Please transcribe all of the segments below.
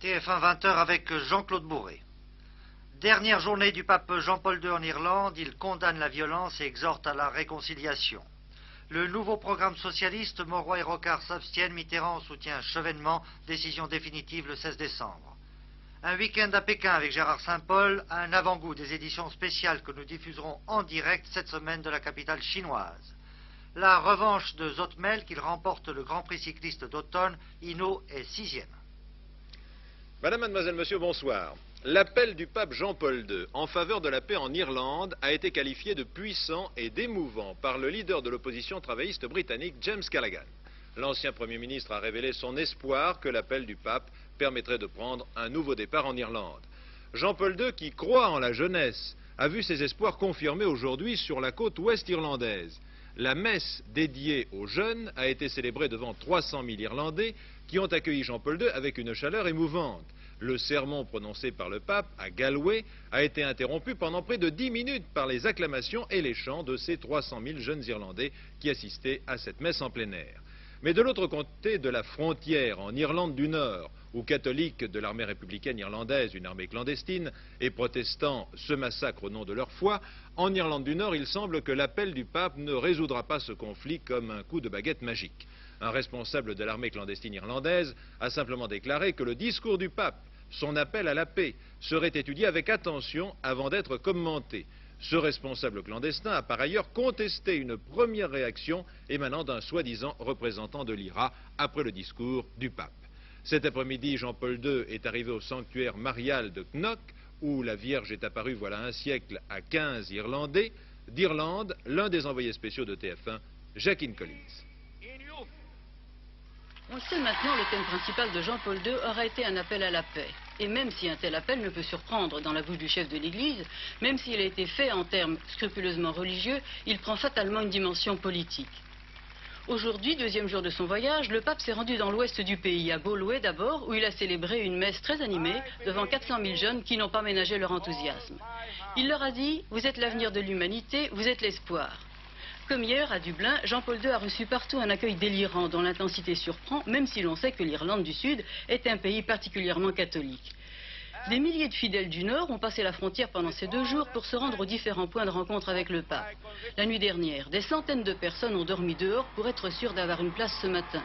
TF1 20h avec Jean-Claude Bourré. Dernière journée du pape Jean-Paul II en Irlande, il condamne la violence et exhorte à la réconciliation. Le nouveau programme socialiste, Mauroy et Rocard s'abstiennent, Mitterrand soutient Chevènement, décision définitive le 16 décembre. Un week-end à Pékin avec Gérard Saint-Paul, un avant-goût des éditions spéciales que nous diffuserons en direct cette semaine de la capitale chinoise. La revanche de Zotmel, qu'il remporte le Grand Prix cycliste d'automne, Hinault est 6e. Madame, mademoiselle, monsieur, bonsoir. L'appel du pape Jean-Paul II en faveur de la paix en Irlande a été qualifié de puissant et d'émouvant par le leader de l'opposition travailliste britannique, James Callaghan. L'ancien Premier ministre a révélé son espoir que l'appel du pape permettrait de prendre un nouveau départ en Irlande. Jean-Paul II, qui croit en la jeunesse, a vu ses espoirs confirmés aujourd'hui sur la côte ouest irlandaise. La messe dédiée aux jeunes a été célébrée devant 300 000 Irlandais qui ont accueilli Jean-Paul II avec une chaleur émouvante. Le sermon prononcé par le pape à Galway a été interrompu pendant près de 10 minutes par les acclamations et les chants de ces 300 000 jeunes Irlandais qui assistaient à cette messe en plein air. Mais de l'autre côté de la frontière, en Irlande du Nord, où catholiques de l'armée républicaine irlandaise, une armée clandestine, et protestants se massacrent au nom de leur foi, en Irlande du Nord, il semble que l'appel du pape ne résoudra pas ce conflit comme un coup de baguette magique. Un responsable de l'armée clandestine irlandaise a simplement déclaré que le discours du pape, son appel à la paix, serait étudié avec attention avant d'être commenté. Ce responsable clandestin a par ailleurs contesté une première réaction émanant d'un soi-disant représentant de l'IRA après le discours du pape. Cet après-midi, Jean-Paul II est arrivé au sanctuaire marial de Knock, où la Vierge est apparue voilà un siècle à 15 Irlandais. D'Irlande, l'un des envoyés spéciaux de TF1, Jacqueline Collins. On le sait maintenant, le thème principal de Jean-Paul II aura été un appel à la paix. Et même si un tel appel ne peut surprendre dans la bouche du chef de l'Église, même s'il a été fait en termes scrupuleusement religieux, il prend fatalement une dimension politique. Aujourd'hui, deuxième jour de son voyage, le pape s'est rendu dans l'ouest du pays, à Galway d'abord, où il a célébré une messe très animée devant 400 000 jeunes qui n'ont pas ménagé leur enthousiasme. Il leur a dit « Vous êtes l'avenir de l'humanité, vous êtes l'espoir ». Comme hier, à Dublin, Jean-Paul II a reçu partout un accueil délirant dont l'intensité surprend, même si l'on sait que l'Irlande du Sud est un pays particulièrement catholique. Des milliers de fidèles du Nord ont passé la frontière pendant ces 2 jours pour se rendre aux différents points de rencontre avec le pape. La nuit dernière, des centaines de personnes ont dormi dehors pour être sûres d'avoir une place ce matin.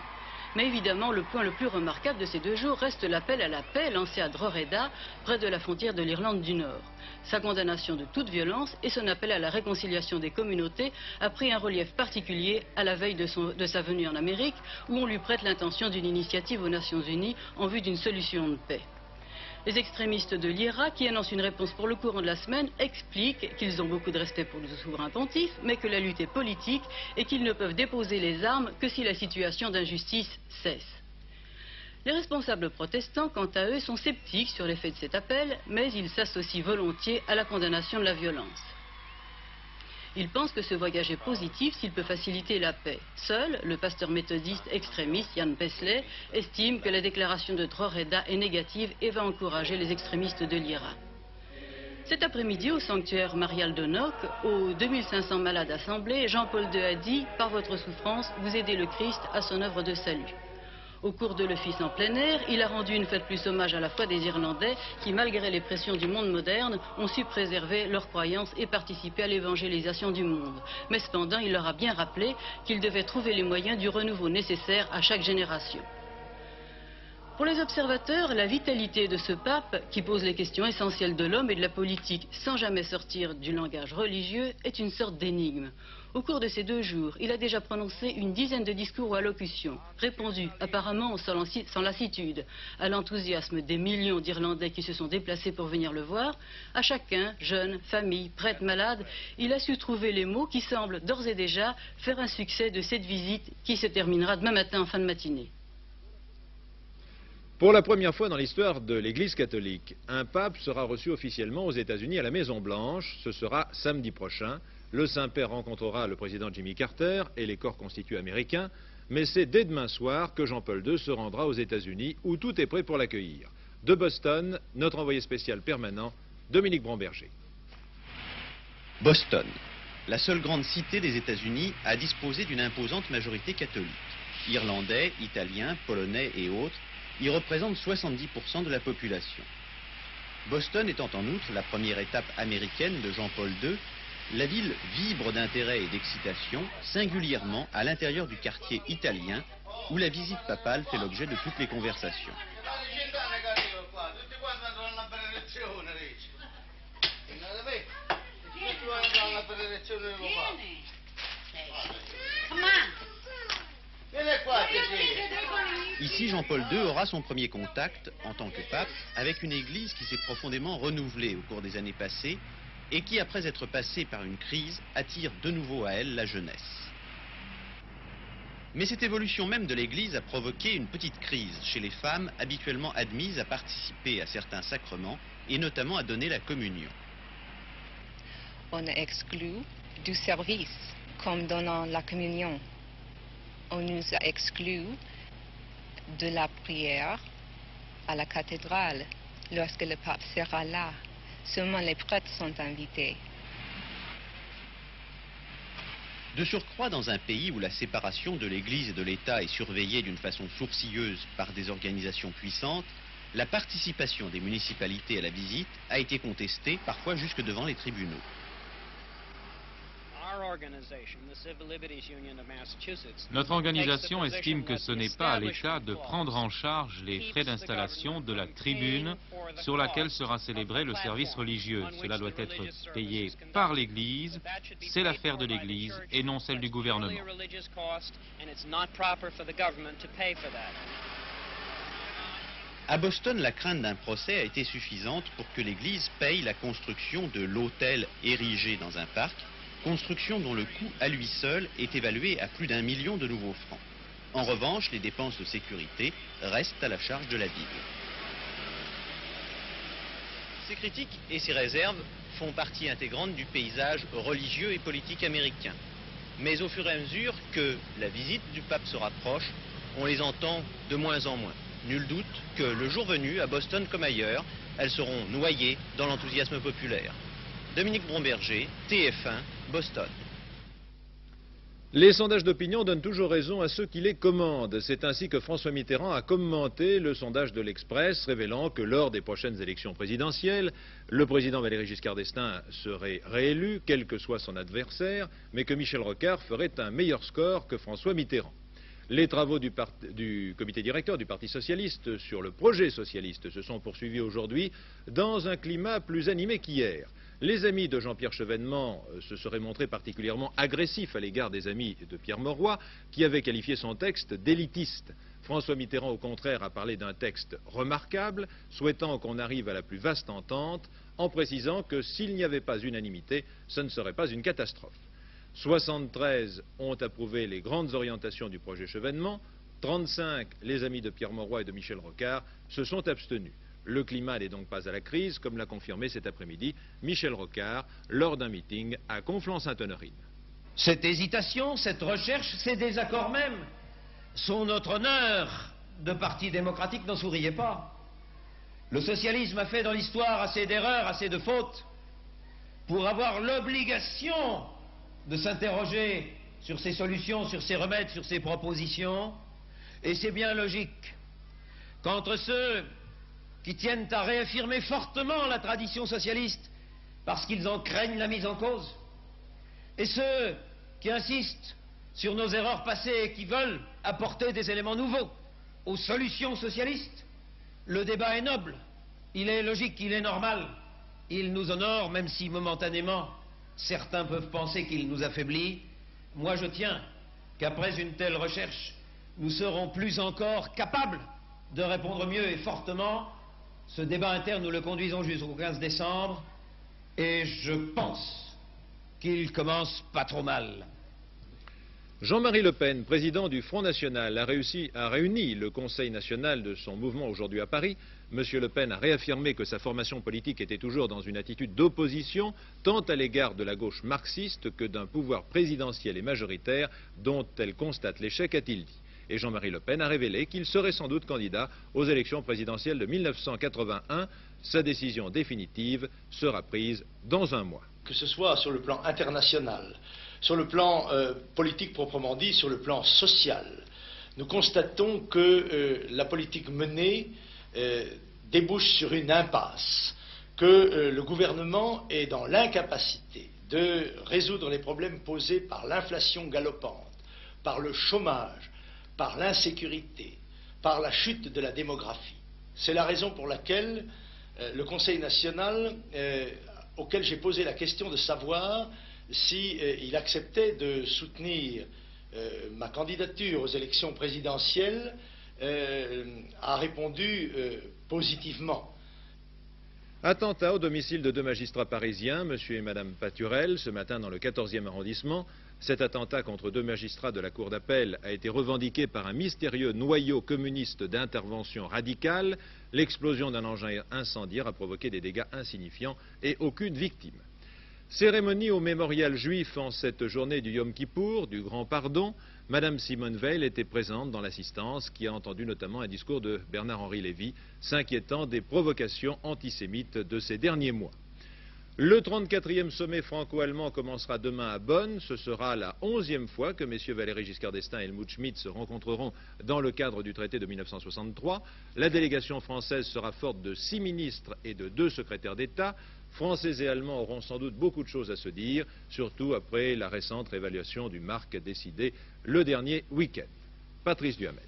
Mais évidemment, le point le plus remarquable de ces 2 jours reste l'appel à la paix lancé à Drogheda, près de la frontière de l'Irlande du Nord. Sa condamnation de toute violence et son appel à la réconciliation des communautés a pris un relief particulier à la veille de sa venue en Amérique, où on lui prête l'intention d'une initiative aux Nations Unies en vue d'une solution de paix. Les extrémistes de l'IRA, qui annoncent une réponse pour le courant de la semaine, expliquent qu'ils ont beaucoup de respect pour le souverain pontife, mais que la lutte est politique et qu'ils ne peuvent déposer les armes que si la situation d'injustice cesse. Les responsables protestants, quant à eux, sont sceptiques sur l'effet de cet appel, mais ils s'associent volontiers à la condamnation de la violence. Ils pensent que ce voyage est positif s'il peut faciliter la paix. Seul, le pasteur méthodiste extrémiste Jan Pesley estime que la déclaration de Drogheda est négative et va encourager les extrémistes de l'IRA. Cet après-midi, au sanctuaire marial de Knock, aux 2500 malades assemblés, Jean-Paul II a dit « Par votre souffrance, vous aidez le Christ à son œuvre de salut ». Au cours de l'office en plein air, il a rendu une fois de plus hommage à la foi des Irlandais qui, malgré les pressions du monde moderne, ont su préserver leurs croyances et participer à l'évangélisation du monde. Mais cependant, il leur a bien rappelé qu'ils devaient trouver les moyens du renouveau nécessaire à chaque génération. Pour les observateurs, la vitalité de ce pape, qui pose les questions essentielles de l'homme et de la politique sans jamais sortir du langage religieux, est une sorte d'énigme. Au cours de ces 2 jours, il a déjà prononcé une dizaine de discours ou allocutions, répondu apparemment sans lassitude à l'enthousiasme des millions d'Irlandais qui se sont déplacés pour venir le voir. À chacun, jeunes, familles, prêtres, malades, il a su trouver les mots qui semblent d'ores et déjà faire un succès de cette visite qui se terminera demain matin en fin de matinée. Pour la première fois dans l'histoire de l'Église catholique, un pape sera reçu officiellement aux États-Unis à la Maison-Blanche. Ce sera samedi prochain. Le Saint-Père rencontrera le président Jimmy Carter et les corps constitués américains, mais c'est dès demain soir que Jean-Paul II se rendra aux États-Unis, où tout est prêt pour l'accueillir. De Boston, notre envoyé spécial permanent, Dominique Bromberger. Boston, la seule grande cité des États-Unis à disposer d'une imposante majorité catholique. Irlandais, Italiens, Polonais et autres y représentent 70% de la population. Boston étant en outre la première étape américaine de Jean-Paul II, la ville vibre d'intérêt et d'excitation, singulièrement à l'intérieur du quartier italien, où la visite papale fait l'objet de toutes les conversations. Ici, Jean-Paul II aura son premier contact, en tant que pape, avec une église qui s'est profondément renouvelée au cours des années passées et qui, après être passée par une crise, attire de nouveau à elle la jeunesse. Mais cette évolution même de l'église a provoqué une petite crise chez les femmes habituellement admises à participer à certains sacrements et notamment à donner la communion. On est exclu du service, comme donnant la communion. On nous a exclus de la prière à la cathédrale lorsque le pape sera là. Seulement les prêtres sont invités. De surcroît, dans un pays où la séparation de l'Église et de l'État est surveillée d'une façon sourcilleuse par des organisations puissantes, la participation des municipalités à la visite a été contestée, parfois jusque devant les tribunaux. Notre organisation estime que ce n'est pas à l'État de prendre en charge les frais d'installation de la tribune sur laquelle sera célébré le service religieux. Cela doit être payé par l'Église, c'est l'affaire de l'Église et non celle du gouvernement. À Boston, la crainte d'un procès a été suffisante pour que l'Église paye la construction de l'autel érigé dans un parc, construction dont le coût à lui seul est évalué à plus d'1 million de nouveaux francs. En revanche, les dépenses de sécurité restent à la charge de la ville. Ces critiques et ces réserves font partie intégrante du paysage religieux et politique américain. Mais au fur et à mesure que la visite du pape se rapproche, on les entend de moins en moins. Nul doute que le jour venu, à Boston comme ailleurs, elles seront noyées dans l'enthousiasme populaire. Dominique Bromberger, TF1, Boston. Les sondages d'opinion donnent toujours raison à ceux qui les commandent. C'est ainsi que François Mitterrand a commenté le sondage de l'Express, révélant que lors des prochaines élections présidentielles, le président Valéry Giscard d'Estaing serait réélu, quel que soit son adversaire, mais que Michel Rocard ferait un meilleur score que François Mitterrand. Les travaux du comité directeur du Parti socialiste sur le projet socialiste se sont poursuivis aujourd'hui dans un climat plus animé qu'hier. Les amis de Jean-Pierre Chevènement se seraient montrés particulièrement agressifs à l'égard des amis de Pierre Mauroy, qui avait qualifié son texte d'élitiste. François Mitterrand, au contraire, a parlé d'un texte remarquable, souhaitant qu'on arrive à la plus vaste entente, en précisant que s'il n'y avait pas unanimité, ce ne serait pas une catastrophe. 73 ont approuvé les grandes orientations du projet Chevènement, 35, les amis de Pierre Mauroy et de Michel Rocard, se sont abstenus. Le climat n'est donc pas à la crise, comme l'a confirmé cet après-midi Michel Rocard lors d'un meeting à Conflans-Sainte-Honorine. Cette hésitation, cette recherche, ces désaccords même sont notre honneur de parti démocratique, n'en souriez pas. Le socialisme a fait dans l'histoire assez d'erreurs, assez de fautes, pour avoir l'obligation de s'interroger sur ses solutions, sur ses remèdes, sur ses propositions, et c'est bien logique qu'entre ceux qui tiennent à réaffirmer fortement la tradition socialiste parce qu'ils en craignent la mise en cause, et ceux qui insistent sur nos erreurs passées et qui veulent apporter des éléments nouveaux aux solutions socialistes, le débat est noble, il est logique, il est normal, il nous honore, même si momentanément certains peuvent penser qu'il nous affaiblit. Moi je tiens qu'après une telle recherche, nous serons plus encore capables de répondre mieux et fortement. Ce débat interne, nous le conduisons jusqu'au 15 décembre, et je pense qu'il commence pas trop mal. Jean-Marie Le Pen, président du Front National, a réuni le Conseil national de son mouvement aujourd'hui à Paris. Monsieur Le Pen a réaffirmé que sa formation politique était toujours dans une attitude d'opposition, tant à l'égard de la gauche marxiste que d'un pouvoir présidentiel et majoritaire dont elle constate l'échec, a-t-il dit. Et Jean-Marie Le Pen a révélé qu'il serait sans doute candidat aux élections présidentielles de 1981. Sa décision définitive sera prise dans un mois. Que ce soit sur le plan international, sur le plan politique proprement dit, sur le plan social, nous constatons que la politique menée débouche sur une impasse, que le gouvernement est dans l'incapacité de résoudre les problèmes posés par l'inflation galopante, par le chômage, par l'insécurité, par la chute de la démographie. C'est la raison pour laquelle le Conseil national, auquel j'ai posé la question de savoir s'il acceptait de soutenir ma candidature aux élections présidentielles, a répondu positivement. Attentat au domicile de deux magistrats parisiens, M. et Mme Paturel, ce matin dans le 14e arrondissement. Cet attentat contre deux magistrats de la Cour d'appel a été revendiqué par un mystérieux noyau communiste d'intervention radicale. L'explosion d'un engin incendiaire a provoqué des dégâts insignifiants et aucune victime. Cérémonie au mémorial juif en cette journée du Yom Kippour, du Grand Pardon. Madame Simone Veil était présente dans l'assistance, qui a entendu notamment un discours de Bernard-Henri Lévy, s'inquiétant des provocations antisémites de ces derniers mois. Le 34e sommet franco-allemand commencera demain à Bonn. Ce sera la 11e fois que messieurs Valéry Giscard d'Estaing et Helmut Schmidt se rencontreront dans le cadre du traité de 1963. La délégation française sera forte de 6 ministres et de 2 secrétaires d'État. Français et Allemands auront sans doute beaucoup de choses à se dire, surtout après la récente réévaluation du marque décidée le dernier week-end. Patrice Duhamel.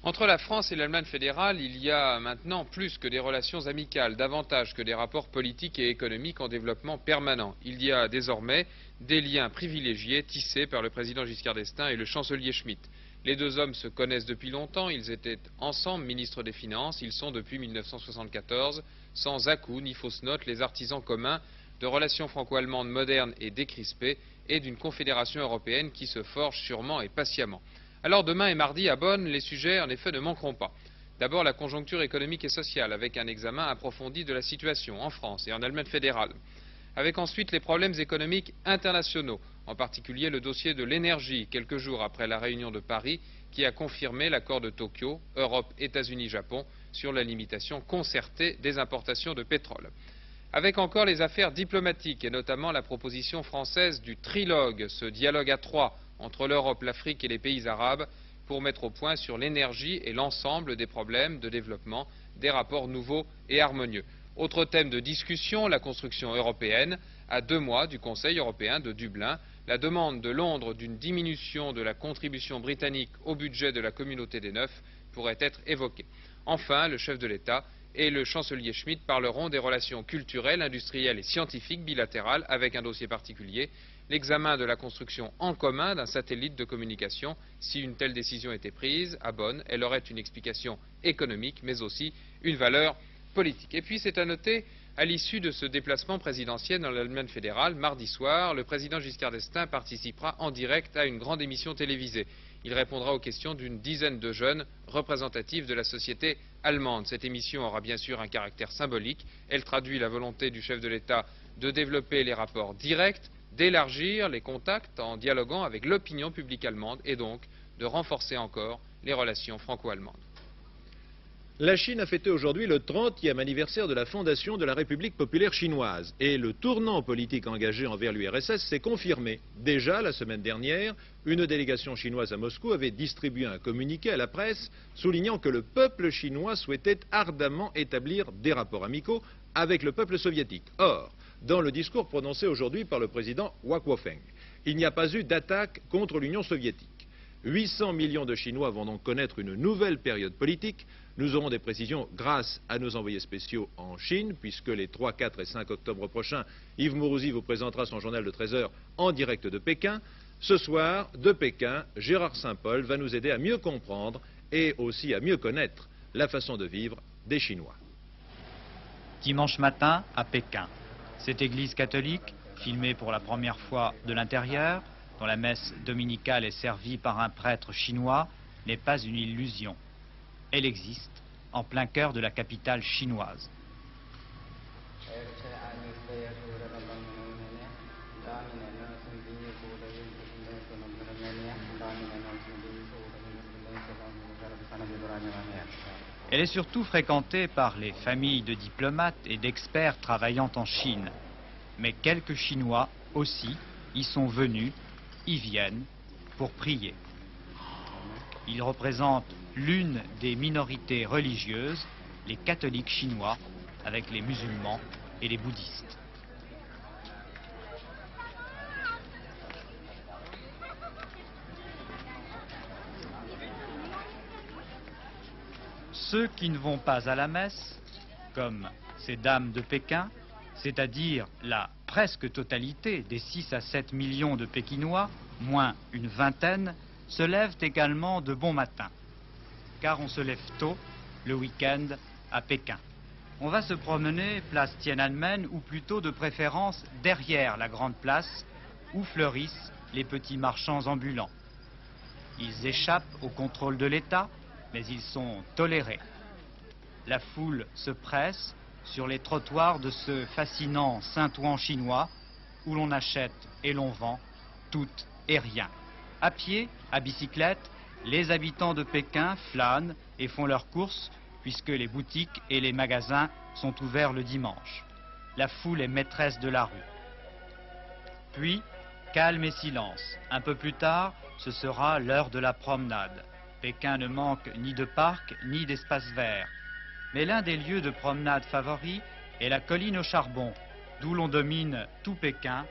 Entre la France et l'Allemagne fédérale, il y a maintenant plus que des relations amicales, davantage que des rapports politiques et économiques en développement permanent. Il y a désormais des liens privilégiés tissés par le président Giscard d'Estaing et le chancelier Schmitt. Les deux hommes se connaissent depuis longtemps, ils étaient ensemble ministres des Finances, ils sont depuis 1974, sans à-coups ni fausses notes, les artisans communs de relations franco-allemandes modernes et décrispées et d'une confédération européenne qui se forge sûrement et patiemment. Alors demain et mardi à Bonn, les sujets en effet ne manqueront pas. D'abord la conjoncture économique et sociale, avec un examen approfondi de la situation en France et en Allemagne fédérale. Avec ensuite les problèmes économiques internationaux, en particulier le dossier de l'énergie, quelques jours après la réunion de Paris, qui a confirmé l'accord de Tokyo, Europe, États-Unis, Japon, sur la limitation concertée des importations de pétrole. Avec encore les affaires diplomatiques, et notamment la proposition française du trilogue, ce dialogue à 3 entre l'Europe, l'Afrique et les pays arabes, pour mettre au point sur l'énergie et l'ensemble des problèmes de développement, des rapports nouveaux et harmonieux. Autre thème de discussion, la construction européenne, à 2 mois du Conseil européen de Dublin. La demande de Londres d'une diminution de la contribution britannique au budget de la communauté des 9 pourrait être évoquée. Enfin, le chef de l'État et le chancelier Schmitt parleront des relations culturelles, industrielles et scientifiques bilatérales avec un dossier particulier, l'examen de la construction en commun d'un satellite de communication. Si une telle décision était prise à Bonn, elle aurait une explication économique mais aussi une valeur politique. Et puis c'est à noter, à l'issue de ce déplacement présidentiel dans l'Allemagne fédérale, mardi soir, le président Giscard d'Estaing participera en direct à une grande émission télévisée. Il répondra aux questions d'une dizaine de jeunes représentatifs de la société allemande. Cette émission aura bien sûr un caractère symbolique. Elle traduit la volonté du chef de l'État de développer les rapports directs, d'élargir les contacts en dialoguant avec l'opinion publique allemande et donc de renforcer encore les relations franco-allemandes. La Chine a fêté aujourd'hui le 30e anniversaire de la fondation de la République populaire chinoise et le tournant politique engagé envers l'URSS s'est confirmé. Déjà, la semaine dernière, une délégation chinoise à Moscou avait distribué un communiqué à la presse soulignant que le peuple chinois souhaitait ardemment établir des rapports amicaux avec le peuple soviétique. Or, dans le discours prononcé aujourd'hui par le président Hua Guofeng, il n'y a pas eu d'attaque contre l'Union soviétique. 800 millions de Chinois vont donc connaître une nouvelle période politique. Nous aurons des précisions grâce à nos envoyés spéciaux en Chine, puisque les 3, 4 et 5 octobre prochains, Yves Mourouzi vous présentera son journal de 13 h en direct de Pékin. Ce soir, de Pékin, Gérard Saint-Paul va nous aider à mieux comprendre et aussi à mieux connaître la façon de vivre des Chinois. Dimanche matin, à Pékin, cette église catholique, filmée pour la première fois de l'intérieur, dont la messe dominicale est servie par un prêtre chinois, n'est pas une illusion. Elle existe en plein cœur de la capitale chinoise. Elle est surtout fréquentée par les familles de diplomates et d'experts travaillant en Chine. Mais quelques Chinois aussi y sont venus, y viennent pour prier. Ils représentent l'une des minorités religieuses, les catholiques chinois, avec les musulmans et les bouddhistes. Ceux qui ne vont pas à la messe, comme ces dames de Pékin, c'est-à-dire la presque totalité des 6 à 7 millions de Pékinois, moins une vingtaine, se lèvent également de bon matin, car on se lève tôt le week-end à Pékin. On va se promener place Tiananmen, ou plutôt de préférence derrière la grande place, où fleurissent les petits marchands ambulants. Ils échappent au contrôle de l'État, mais ils sont tolérés. La foule se presse sur les trottoirs de ce fascinant Saint-Ouen chinois, où l'on achète et l'on vend tout et rien. À pied, à bicyclette, les habitants de Pékin flânent et font leurs courses, puisque les boutiques et les magasins sont ouverts le dimanche. La foule est maîtresse de la rue. Puis, calme et silence. Un peu plus tard, ce sera l'heure de la promenade. Pékin ne manque ni de parc, ni d'espace vert. Mais l'un des lieux de promenade favoris est la colline au charbon, d'où l'on domine tout Pékin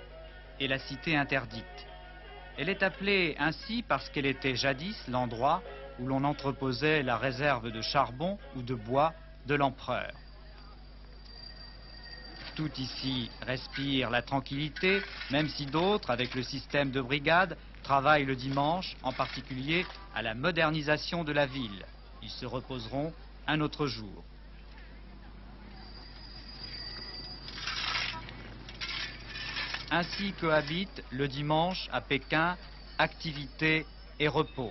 et la cité interdite. Elle est appelée ainsi parce qu'elle était jadis l'endroit où l'on entreposait la réserve de charbon ou de bois de l'empereur. Tout ici respire la tranquillité, même si d'autres, avec le système de brigade, travaillent le dimanche, en particulier à la modernisation de la ville. Ils se reposeront un autre jour. Ainsi cohabitent le dimanche à Pékin activité et repos.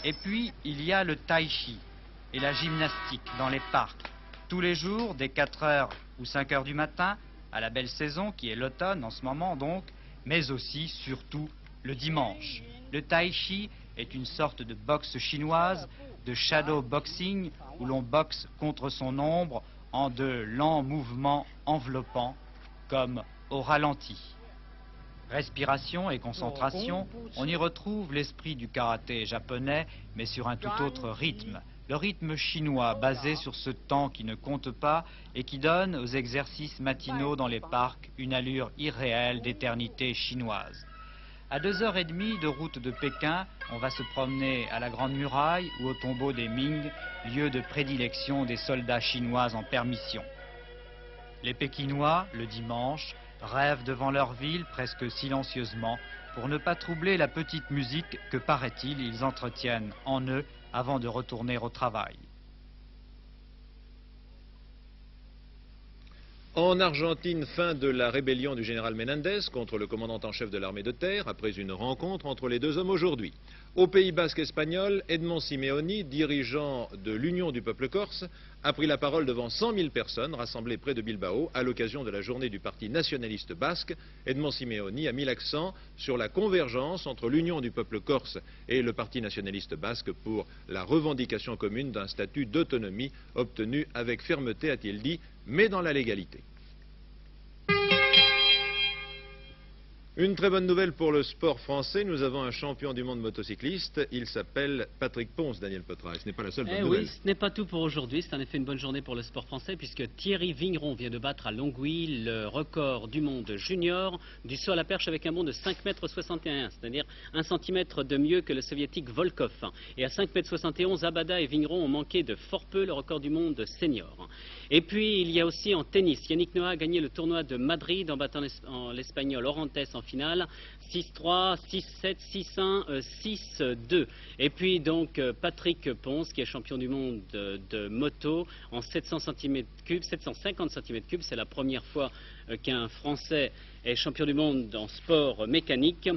Et puis, il y a le tai chi et la gymnastique dans les parcs. Tous les jours, dès 4 heures ou 5 heures du matin, à la belle saison qui est l'automne en ce moment donc, mais aussi, surtout, le dimanche. Le tai chi est une sorte de boxe chinoise, de shadow boxing, où l'on boxe contre son ombre en de lents mouvements enveloppants, comme au ralenti. Respiration et concentration, on y retrouve l'esprit du karaté japonais, mais sur un tout autre rythme. Le rythme chinois basé sur ce temps qui ne compte pas et qui donne aux exercices matinaux dans les parcs une allure irréelle d'éternité chinoise. À 2h30 de route de Pékin, on va se promener à la Grande Muraille ou au tombeau des Ming, lieu de prédilection des soldats chinois en permission. Les Pékinois, le dimanche, rêvent devant leur ville presque silencieusement pour ne pas troubler la petite musique que, paraît-il, ils entretiennent en eux avant de retourner au travail. En Argentine, fin de la rébellion du général Menendez contre le commandant en chef de l'armée de terre, après une rencontre entre les deux hommes aujourd'hui. Au Pays basque espagnol, Edmond Simeoni, dirigeant de l'Union du peuple corse, a pris la parole devant 100 000 personnes rassemblées près de Bilbao à l'occasion de la journée du parti nationaliste basque. Edmond Simeoni a mis l'accent sur la convergence entre l'Union du peuple corse et le parti nationaliste basque pour la revendication commune d'un statut d'autonomie obtenu avec fermeté, a-t-il dit, mais dans la légalité. Une très bonne nouvelle pour le sport français, nous avons un champion du monde motocycliste, il s'appelle Patrick Pons, Daniel Potra, et ce n'est pas la seule bonne nouvelle. Oui, ce n'est pas tout pour aujourd'hui, c'est en effet une bonne journée pour le sport français puisque Thierry Vigneron vient de battre à Longwy le record du monde junior du saut à la perche avec un bond de 5,61 m, c'est-à-dire 1 cm de mieux que le soviétique Volkov. Et à 5,71 m, Abada et Vigneron ont manqué de fort peu le record du monde senior. Et puis il y a aussi en tennis, Yannick Noah a gagné le tournoi de Madrid en battant l'Espagnol Orantes en finale, 6-3, 6-7, 6-1, 6-2. Et puis donc Patrick Pons qui est champion du monde de moto en 750 cm3, c'est la première fois qu'un Français est champion du monde en sport mécanique.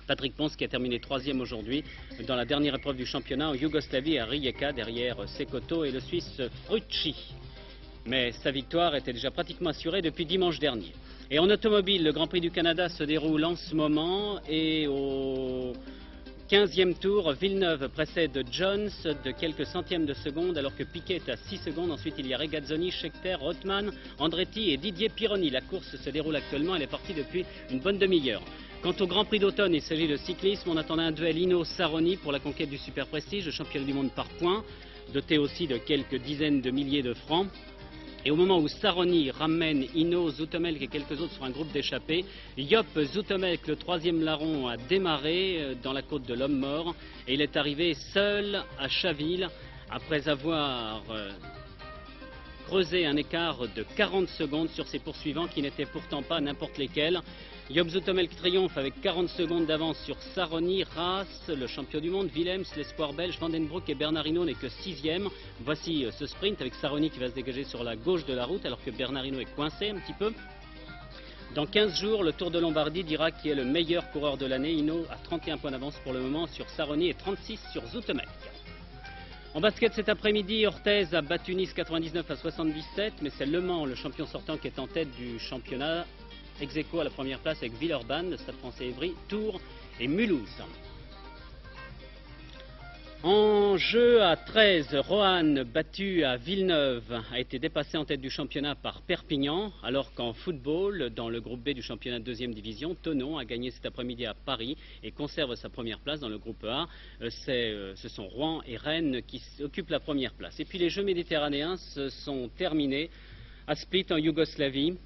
Patrick Pons qui a terminé 3e aujourd'hui dans la dernière épreuve du championnat en Yougoslavie à Rijeka derrière Cecotto et le Suisse Frucci. Mais sa victoire était déjà pratiquement assurée depuis dimanche dernier. Et en automobile, le Grand Prix du Canada se déroule en ce moment et au 15e tour, Villeneuve précède Jones de quelques centièmes de seconde alors que Piquet est à 6 secondes. Ensuite il y a Regazzoni, Scheckter, Rothman, Andretti et Didier Pironi. La course se déroule actuellement, elle est partie depuis une bonne demi-heure. Quant au Grand Prix d'automne, il s'agit de cyclisme. On attendait un duel Hinault-Saroni pour la conquête du Super Prestige, le championnat du monde par points, doté aussi de quelques dizaines de milliers de francs. Et au moment où Saroni ramène Hinault, Zoetemelk et quelques autres sur un groupe d'échappés, Joop Zoetemelk, le 3e larron, a démarré dans la côte de l'Homme Mort et il est arrivé seul à Chaville après avoir creusé un écart de 40 secondes sur ses poursuivants qui n'étaient pourtant pas n'importe lesquels. Joop Zoetemelk triomphe avec 40 secondes d'avance sur Saroni, Raas, le champion du monde, Willems, l'espoir belge, Vandenbroek et Bernard Hinault n'est que 6e. Voici ce sprint avec Saroni qui va se dégager sur la gauche de la route alors que Bernard Hinault est coincé un petit peu. Dans 15 jours, le Tour de Lombardie dira qui est le meilleur coureur de l'année. Hinault a 31 points d'avance pour le moment sur Saroni et 36 sur Zoetemelk. En basket cet après-midi, Orthez a battu Nice 99 à 77, mais c'est Le Mans, le champion sortant, qui est en tête du championnat. Ex-aequo à la première place avec Villeurbanne, le Stade Français Évry, Tours et Mulhouse. En jeu à 13, Roanne, battu à Villeneuve, a été dépassé en tête du championnat par Perpignan, alors qu'en football, dans le groupe B du championnat de 2e division, Thonon a gagné cet après-midi à Paris et conserve sa première place dans le groupe A. Ce sont Rouen et Rennes qui occupent la première place. Et puis les Jeux méditerranéens se sont terminés à Split en Yougoslavie.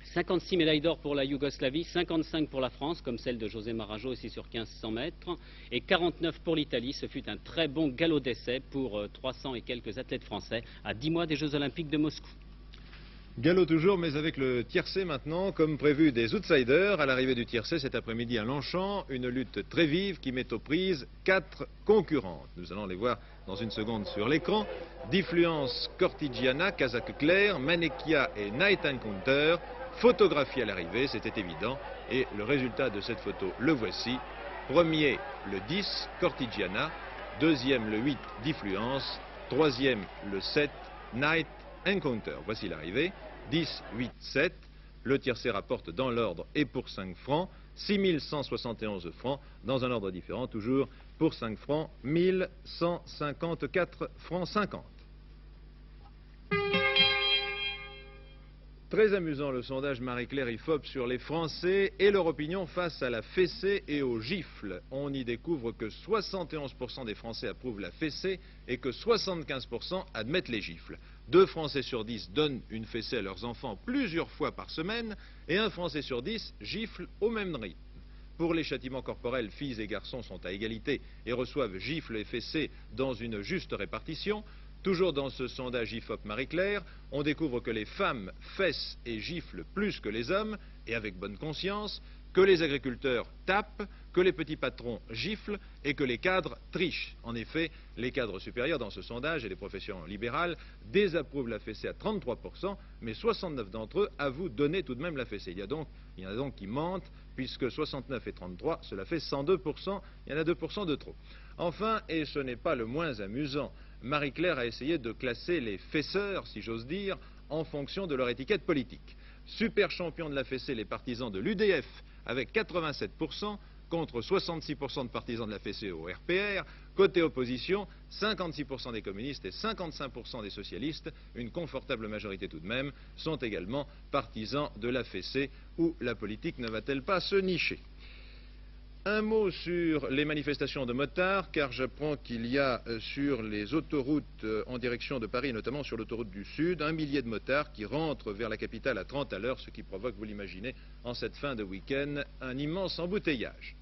56 médailles d'or pour la Yougoslavie, 55 pour la France, comme celle de José Marajo ici sur 1500 mètres, et 49 pour l'Italie. Ce fut un très bon galop d'essai pour 300 et quelques athlètes français à 10 mois des Jeux Olympiques de Moscou. Galop toujours, mais avec le tiercé maintenant, comme prévu des outsiders. À l'arrivée du tiercé cet après-midi à Longchamp, une lutte très vive qui met aux prises 4 concurrentes. Nous allons les voir dans une seconde sur l'écran. Diffluence Cortigiana, Kazakh Claire, Manekia et Night Encounter. Photographie à l'arrivée, c'était évident, et le résultat de cette photo, le voici. Premier, le 10, Cortigiana. Deuxième, le 8, Diffluence. Troisième, le 7, Night Encounter. Voici l'arrivée. 10, 8, 7. Le tiercé rapporte dans l'ordre et pour 5 francs. 6171 francs, dans un ordre différent, toujours pour 5 francs, 1154 francs 50. Très amusant le sondage Marie-Claire IFOP sur les Français et leur opinion face à la fessée et aux gifles. On y découvre que 71% des Français approuvent la fessée et que 75% admettent les gifles. 2 Français sur 10 donnent une fessée à leurs enfants plusieurs fois par semaine et 1 Français sur 10 gifle au même rythme. Pour les châtiments corporels, filles et garçons sont à égalité et reçoivent gifles et fessées dans une juste répartition. Toujours dans ce sondage IFOP Marie-Claire, on découvre que les femmes fessent et giflent plus que les hommes, et avec bonne conscience, que les agriculteurs tapent, que les petits patrons giflent et que les cadres trichent. En effet, les cadres supérieurs dans ce sondage et les professions libérales désapprouvent la fessée à 33%, mais 69 d'entre eux avouent donner tout de même la fessée. Il y en a donc qui mentent, puisque 69 et 33, cela fait 102%, il y en a 2% de trop. Enfin, et ce n'est pas le moins amusant, Marie-Claire a essayé de classer les fesseurs, si j'ose dire, en fonction de leur étiquette politique. Super champion de la fessée, les partisans de l'UDF, avec 87%, contre 66% de partisans de la fessée au RPR. Côté opposition, 56% des communistes et 55% des socialistes, une confortable majorité tout de même, sont également partisans de la fessée. Où la politique ne va-t-elle pas se nicher ? Un mot sur les manifestations de motards, car j'apprends qu'il y a sur les autoroutes en direction de Paris, notamment sur l'autoroute du Sud, 1 millier de motards qui rentrent vers la capitale à 30 à l'heure, ce qui provoque, vous l'imaginez, en cette fin de week-end, un immense embouteillage.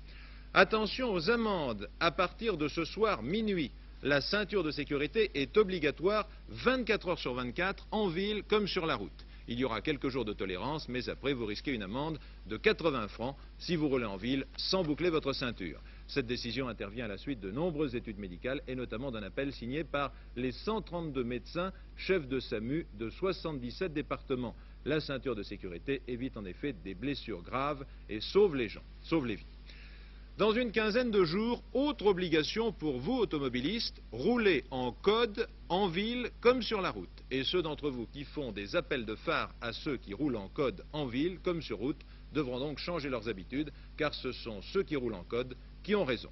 Attention aux amendes, à partir de ce soir minuit. La ceinture de sécurité est obligatoire 24 heures sur 24, en ville comme sur la route. Il y aura quelques jours de tolérance, mais après vous risquez une amende de 80 francs si vous roulez en ville sans boucler votre ceinture. Cette décision intervient à la suite de nombreuses études médicales et notamment d'un appel signé par les 132 médecins chefs de SAMU de 77 départements. La ceinture de sécurité évite en effet des blessures graves et sauve les gens, sauve les vies. Dans une quinzaine de jours, autre obligation pour vous automobilistes, rouler en code, en ville comme sur la route. Et ceux d'entre vous qui font des appels de phare à ceux qui roulent en code en ville comme sur route devront donc changer leurs habitudes, car ce sont ceux qui roulent en code qui ont raison.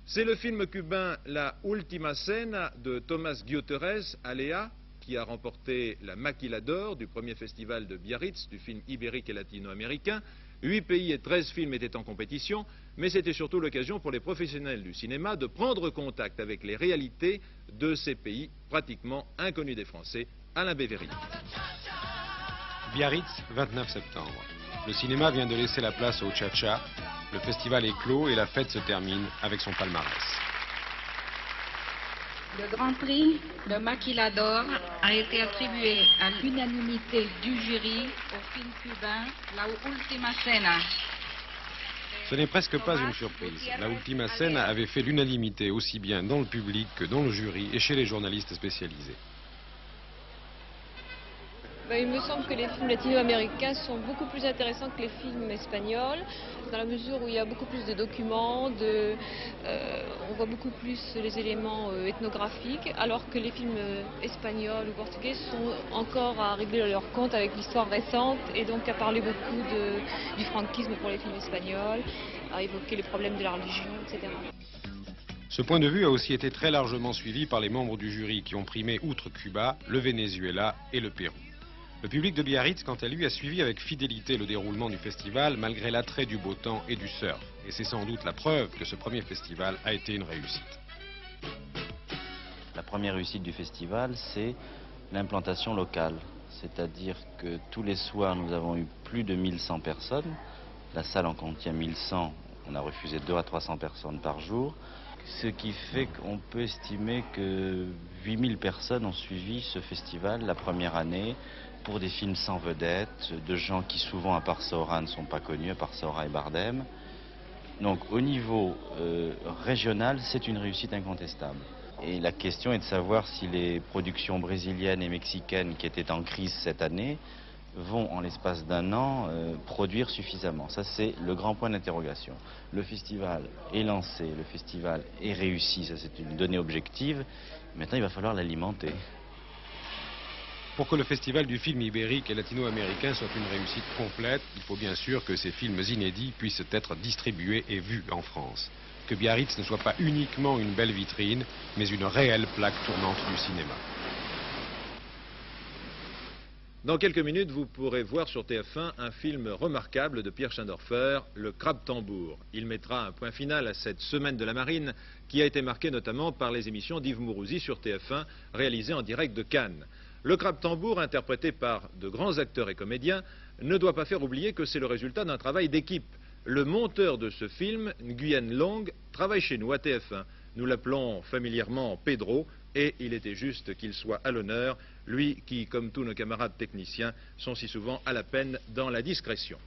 C'est le film cubain La Última Cena de Tomás Gutiérrez Alea qui a remporté la Maquila d'or du premier festival de Biarritz du film ibérique et latino-américain. 8 pays et 13 films étaient en compétition, mais c'était surtout l'occasion pour les professionnels du cinéma de prendre contact avec les réalités de ces pays pratiquement inconnus des Français. Alain Bévéry. Biarritz, 29 septembre. Le cinéma vient de laisser la place au cha-cha. Le festival est clos et la fête se termine avec son palmarès. Le Grand Prix de Maquila d'or a été attribué à l'unanimité du jury au film cubain La Última Cena. Ce n'est presque pas une surprise. La Última Cena avait fait l'unanimité aussi bien dans le public que dans le jury et chez les journalistes spécialisés. Il me semble que les films latino-américains sont beaucoup plus intéressants que les films espagnols, dans la mesure où il y a beaucoup plus de documents, on voit beaucoup plus les éléments ethnographiques, alors que les films espagnols ou portugais sont encore à régler leur compte avec l'histoire récente et donc à parler beaucoup du franquisme pour les films espagnols, à évoquer les problèmes de la religion, etc. Ce point de vue a aussi été très largement suivi par les membres du jury qui ont primé, outre Cuba, le Venezuela et le Pérou. Le public de Biarritz, quant à lui, a suivi avec fidélité le déroulement du festival malgré l'attrait du beau temps et du surf. Et c'est sans doute la preuve que ce premier festival a été une réussite. La première réussite du festival, c'est l'implantation locale. C'est-à-dire que tous les soirs, nous avons eu plus de 1100 personnes. La salle en contient 1100. On a refusé 200 à 300 personnes par jour. Ce qui fait qu'on peut estimer que 8000 personnes ont suivi ce festival la première année pour des films sans vedette, de gens qui souvent, à part Saora, ne sont pas connus, à part Saora et Bardem. Donc au niveau régional, c'est une réussite incontestable. Et la question est de savoir si les productions brésiliennes et mexicaines qui étaient en crise cette année vont, en l'espace d'un an, produire suffisamment. Ça, c'est le grand point d'interrogation. Le festival est lancé, le festival est réussi, ça c'est une donnée objective. Maintenant, il va falloir l'alimenter. Pour que le festival du film ibérique et latino-américain soit une réussite complète, il faut bien sûr que ces films inédits puissent être distribués et vus en France. Que Biarritz ne soit pas uniquement une belle vitrine, mais une réelle plaque tournante du cinéma. Dans quelques minutes, vous pourrez voir sur TF1 un film remarquable de Pierre Schindorfer, Le Crabe-Tambour. Il mettra un point final à cette semaine de la marine qui a été marquée notamment par les émissions d'Yves Mourouzi sur TF1 réalisées en direct de Cannes. Le Crabe-Tambour, interprété par de grands acteurs et comédiens, ne doit pas faire oublier que c'est le résultat d'un travail d'équipe. Le monteur de ce film, Nguyen Long, travaille chez nous à TF1. Nous l'appelons familièrement Pedro, et il était juste qu'il soit à l'honneur, lui qui, comme tous nos camarades techniciens, sont si souvent à la peine dans la discrétion.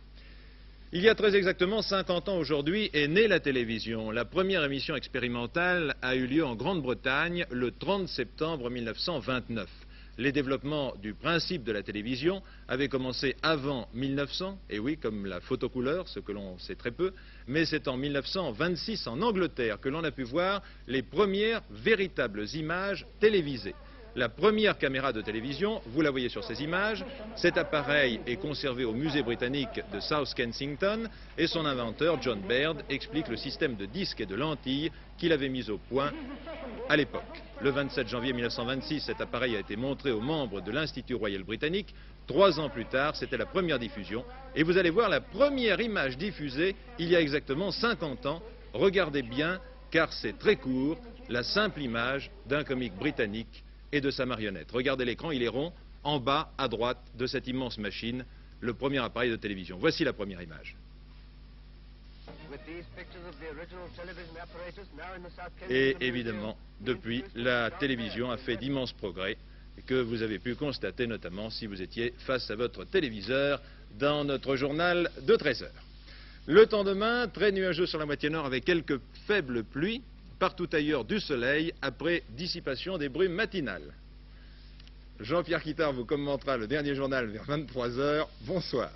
Il y a très exactement 50 ans aujourd'hui est née la télévision. La première émission expérimentale a eu lieu en Grande-Bretagne le 30 septembre 1929. Les développements du principe de la télévision avaient commencé avant 1900, et oui, comme la photocouleur, ce que l'on sait très peu, mais c'est en 1926 en Angleterre que l'on a pu voir les premières véritables images télévisées. La première caméra de télévision, vous la voyez sur ces images, cet appareil est conservé au musée britannique de South Kensington et son inventeur, John Baird, explique le système de disques et de lentilles qu'il avait mis au point à l'époque. Le 27 janvier 1926, cet appareil a été montré aux membres de l'Institut Royal Britannique. 3 ans plus tard, c'était la première diffusion. Et vous allez voir la première image diffusée il y a exactement 50 ans. Regardez bien, car c'est très court, la simple image d'un comique britannique et de sa marionnette. Regardez l'écran, il est rond, en bas, à droite de cette immense machine, le premier appareil de télévision. Voici la première image. Et évidemment, depuis, la télévision a fait d'immenses progrès que vous avez pu constater notamment si vous étiez face à votre téléviseur dans notre journal de 13 heures. Le temps demain, très nuageux sur la moitié nord avec quelques faibles pluies. Partout ailleurs du soleil après dissipation des brumes matinales. Jean-Pierre Quittard vous commentera le dernier journal vers 23 h. Bonsoir.